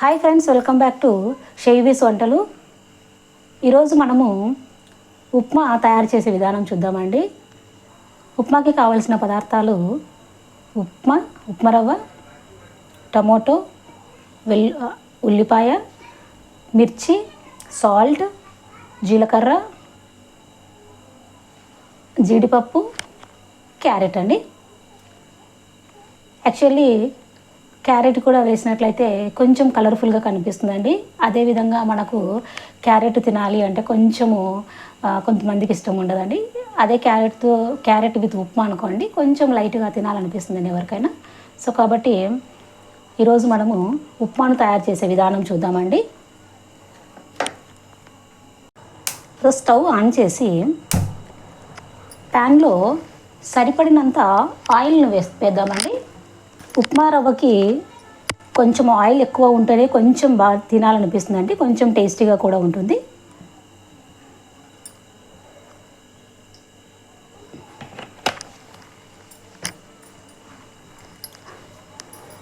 Hi friends, welcome back to Shaivi's వంటలు. ఈరోజు మనము ఉప్మా తయారు చేసే విధానం చూద్దామండి. ఉప్మాకి కావలసిన పదార్థాలు ఉప్మా రవ్వ, టమోటో, ఉల్లిపాయ, మిర్చి, సాల్ట్, జీలకర్ర, జీడిపప్పు, క్యారెట్ అండి. యాక్చువల్లీ క్యారెట్ కూడా వేసినట్లయితే కొంచెం కలర్ఫుల్గా కనిపిస్తుందండి. అదేవిధంగా మనకు క్యారెట్ తినాలి అంటే కొంతమందికి ఇష్టం ఉండదండి. అదే క్యారెట్ విత్ ఉప్మా అనుకోండి, కొంచెం లైట్గా తినాలనిపిస్తుందండి ఎవరికైనా. సో కాబట్టి ఈరోజు మనము ఉప్మాను తయారు చేసే విధానం చూద్దామండి. స్టవ్ ఆన్ చేసి ప్యాన్లో సరిపడినంత ఆయిల్ను వేద్దామండి. ఉప్మా రవ్వకి కొంచెం ఆయిల్ ఎక్కువ ఉంటేనే కొంచెం బాగా తినాలనిపిస్తుందండి, కొంచెం టేస్టీగా కూడా ఉంటుంది.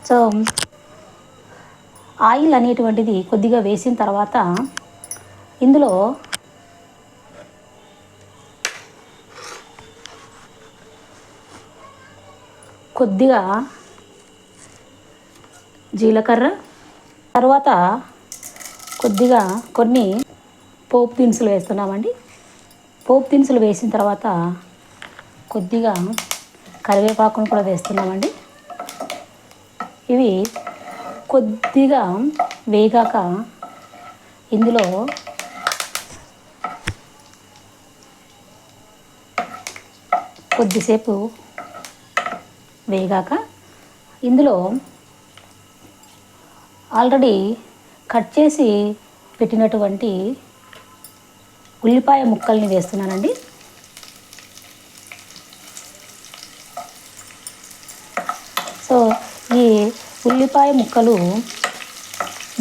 సో ఆయిల్ అనేటువంటిది కొద్దిగా వేసిన తర్వాత ఇందులో కొద్దిగా జీలకర్ర, తర్వాత కొన్ని పోపు దినుసులు వేస్తున్నామండి. పోపు దినుసులు వేసిన తర్వాత కొద్దిగా కరివేపాకును కూడా వేస్తున్నామండి. ఇవి కొద్దిగా వేగాక ఇందులో కొద్దిసేపు వేగాక ఇందులో ఆల్రెడీ కట్ చేసి పెట్టినటువంటి ఉల్లిపాయ ముక్కల్ని వేస్తున్నానండి. సో ఈ ఉల్లిపాయ ముక్కలు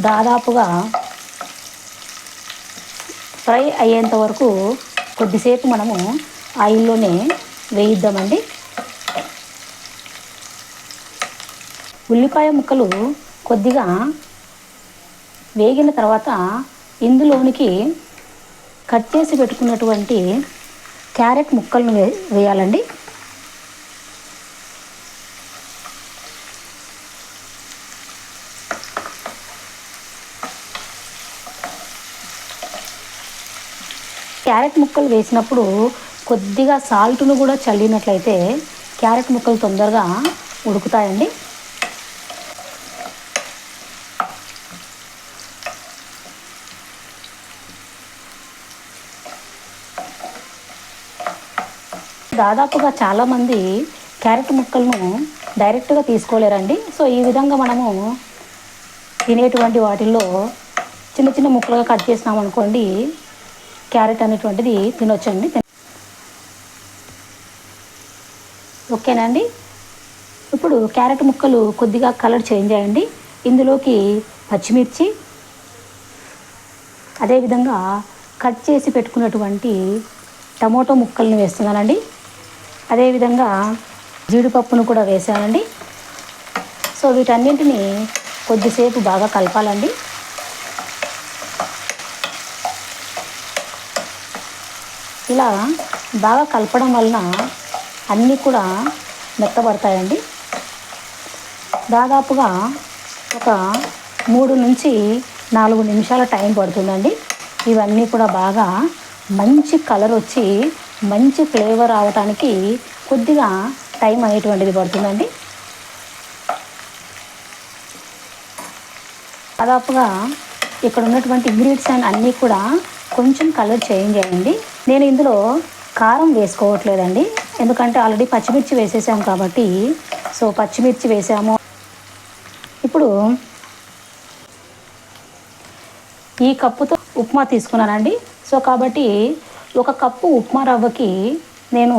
దాదాపుగా ఫ్రై అయ్యేంత వరకు కొద్దిసేపు మనము ఆయిల్లోనే వేయిద్దామండి. ఉల్లిపాయ ముక్కలు కొద్దిగా వేగిన తర్వాత ఇందులోనికి కట్ చేసి పెట్టుకున్నటువంటి క్యారెట్ ముక్కలను వేయాలండి. క్యారెట్ ముక్కలు వేసినప్పుడు కొద్దిగా సాల్ట్ను కూడా చల్లినట్లయితే క్యారెట్ ముక్కలు తొందరగా ఉడుకుతాయండి. దాదాపుగా చాలామంది క్యారెట్ ముక్కలను డైరెక్ట్గా తీసుకోలేరండి. సో ఈ విధంగా మనము తినేటువంటి వాటిల్లో చిన్న చిన్న ముక్కలుగా కట్ చేసినామనుకోండి, క్యారెట్ అనేటువంటిది తినొచ్చండి. ఓకేనండి. ఇప్పుడు క్యారెట్ ముక్కలు కొద్దిగా కలర్ చేంజ్ అయ్యండి. ఇందులోకి పచ్చిమిర్చి, అదేవిధంగా కట్ చేసి పెట్టుకున్నటువంటి టమోటో ముక్కల్ని వేస్తున్నానండి. అదేవిధంగా జీడిపప్పును కూడా వేసానండి. సో వీటన్నింటినీ కొద్దిసేపు బాగా కలపాలండి. ఇలా బాగా కలపడం వలన అన్నీ కూడా మెత్తబడతాయండి. దాదాపుగా ఒక 3 నుంచి 4 నిమిషాల టైం పడుతుందండి. ఇవన్నీ కూడా బాగా మంచి కలర్ వచ్చి మంచి ఫ్లేవర్ రావడానికి కొద్దిగా టైం అనేటువంటిది పడుతుందండి. దాదాపుగా ఇక్కడ ఉన్నటువంటి ఇంగ్రీడియంట్స్ అన్నీ కూడా కొంచెం కలర్ చేంజ్ అయ్యండి. నేను ఇందులో కారం వేసుకోవట్లేదండి, ఎందుకంటే ఆల్రెడీ పచ్చిమిర్చి వేసేసాము కాబట్టి. సో పచ్చిమిర్చి వేసాము. ఇప్పుడు ఈ కప్పుతో ఉప్మా తీసుకున్నానండి. సో కాబట్టి 1 కప్పు ఉప్మా రవ్వకి నేను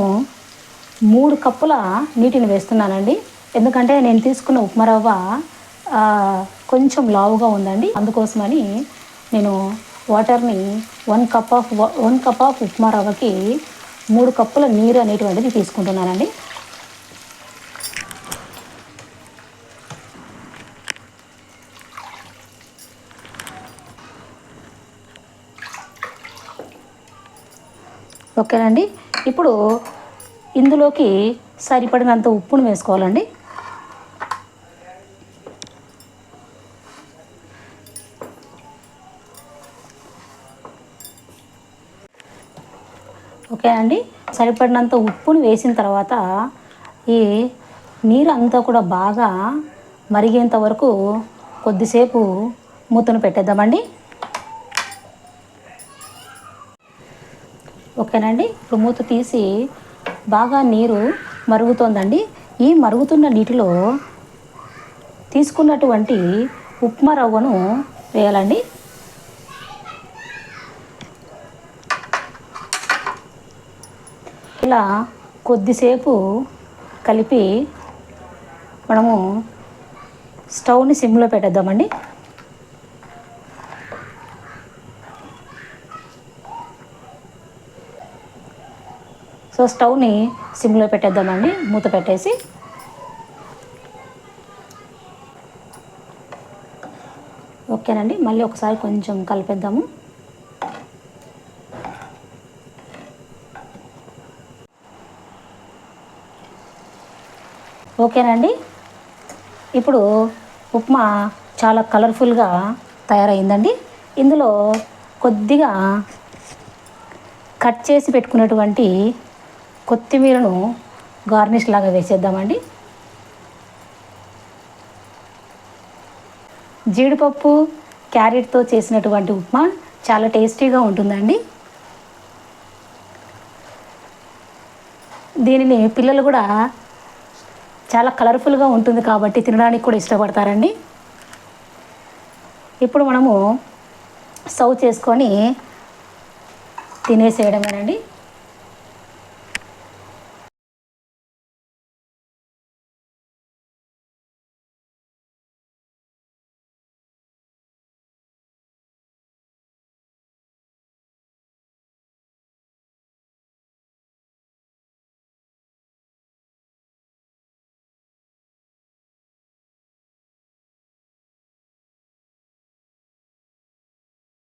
3 కప్పుల నీటిని వేస్తున్నానండి. ఎందుకంటే నేను తీసుకున్న ఉప్మా రవ్వ కొంచెం లావుగా ఉందండి. అందుకోసమని నేను వాటర్ని 1 కప్ ఆఫ్ ఉప్మా రవ్వకి 3 కప్పుల నీరు అనేటువంటిది తీసుకుంటున్నానండి. ఓకేనండి. ఇప్పుడు ఇందులోకి సరిపడినంత ఉప్పును వేసుకోవాలండి. ఓకే అండి. సరిపడినంత ఉప్పును వేసిన తర్వాత ఈ నీరు అంతా కూడా బాగా మరిగేంత వరకు కొద్దిసేపు మూతను పెట్టేద్దామండి. ఓకేనండి. ఇప్పుడు మూత తీసి బాగా నీరు మరుగుతోందండి. ఈ మరుగుతున్న నీటిలో తీసుకున్నటువంటి ఉప్మా రవ్వను వేయాలండి. ఇలా కొద్దిసేపు కలిపి మనము స్టవ్ని సిమ్లో పెట్టేద్దామండి. సో స్టవ్ని సిమ్లో పెట్టేద్దామండి, మూత పెట్టేసి. ఓకేనండి. మళ్ళీ ఒకసారి కొంచెం కలిపేద్దాము. ఓకేనండి. ఇప్పుడు ఉప్మా చాలా కలర్ఫుల్గా తయారైందండి. ఇందులో కొద్దిగా కట్ చేసి పెట్టుకున్నటువంటి కొత్తిమీరను గార్నిష్ లాగా వేసేద్దామండి. జీడిపప్పు క్యారెట్తో చేసినటువంటి ఉప్మా చాలా టేస్టీగా ఉంటుందండి. దీనిని పిల్లలు కూడా చాలా కలర్ఫుల్గా ఉంటుంది కాబట్టి తినడానికి కూడా ఇష్టపడతారండి. ఇప్పుడు మనము సర్వ్ చేసుకొని తినేసేయడమేనండి.